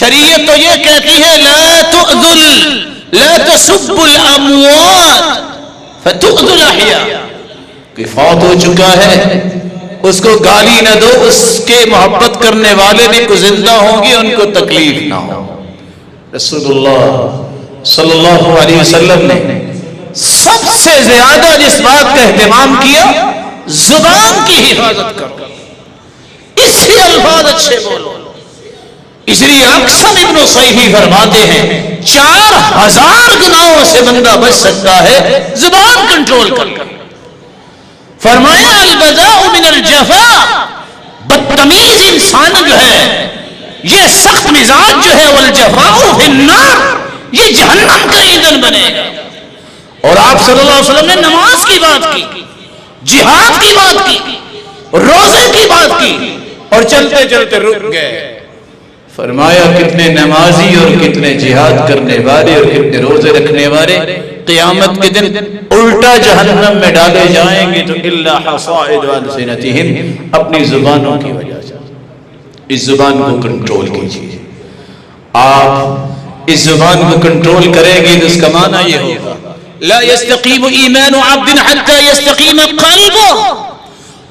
شریعت تو یہ کہتی ہے لا تسبوا الاموات فتؤذوا الاحیاء، کہ فوت ہو چکا ہے اس کو گالی نہ دو، اس کے محبت کرنے والے بھی کو زندہ ہوں گے ان کو تکلیف نہ ہو۔ رسول اللہ صلی اللہ علیہ وسلم نے سب سے زیادہ جس بات کا اہتمام کیا زبان کی حفاظت کرو، اس سے الفاظ اچھے بولو۔ اس لیے اکثر ابن صیفی فرماتے ہیں 4000 گناہوں سے بندہ بچ سکتا ہے زبان کنٹرول کر کر۔ فرمایا البذاء من الجفا، بدتمیز انسان جو ہے یہ سخت مزاج جو ہے، والجفاء فی النار، یہ جہنم کا ایندھن بنے گا۔ اور آپ صلی اللہ علیہ وسلم نے نماز کی بات کی، جہاد کی بات کی، روزے کی بات کی، اور چلتے چلتے رک گئے۔ فرمایا کتنے نمازی اور کتنے جہاد کرنے والے اور کتنے روزے رکھنے والے قیامت کے دن الٹا جہنم میں ڈالے جائیں گے، تو الا حصائد السنتہم، اپنی زبانوں کی وجہ سے۔ اس زبان کو کنٹرول کیجیے۔ آپ اس زبان کو کنٹرول کریں گے تو اس کا معنی یہ ہوگا لا يستقيم ایمان عبد حتى يستقيم قلبه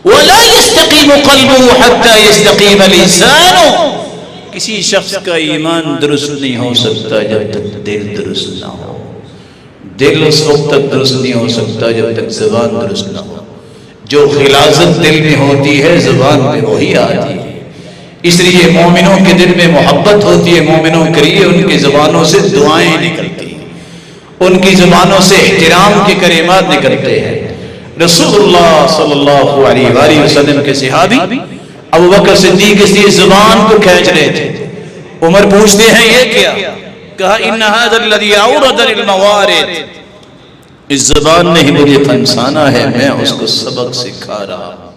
ولا يستقيم قلبه حتى يستقيم لسانه۔ کسی شخص کا ایمان درست نہیں ہو سکتا جب تک دل درست نہ ہو، دل اس وقت تک درست نہیں ہو سکتا جب تک زبان درست نہ ہو۔ جو غلاظت دل میں ہوتی ہے زبان میں وہی آتی ہے۔ اس لیے مومنوں کے دل میں محبت ہوتی ہے، مومنوں کے لیے ان کی زبانوں سے دعائیں نکلتی ہیں، ان کی زبانوں سے احترام کے کلمات نکلتے ہیں۔ رسول اللہ صلی اللہ علیہ وآلہ وسلم کے صحابی ابو بکر صدیق اس لیے زبان کو کھینچ رہے تھے۔ عمر پوچھتے ہیں یہ کیا؟ کہا ان هذا الذي اوردني الموارد، اس زبان نے ہی مجھے پھنسانا ہے، میں اس کو سبق سکھا رہا ہوں۔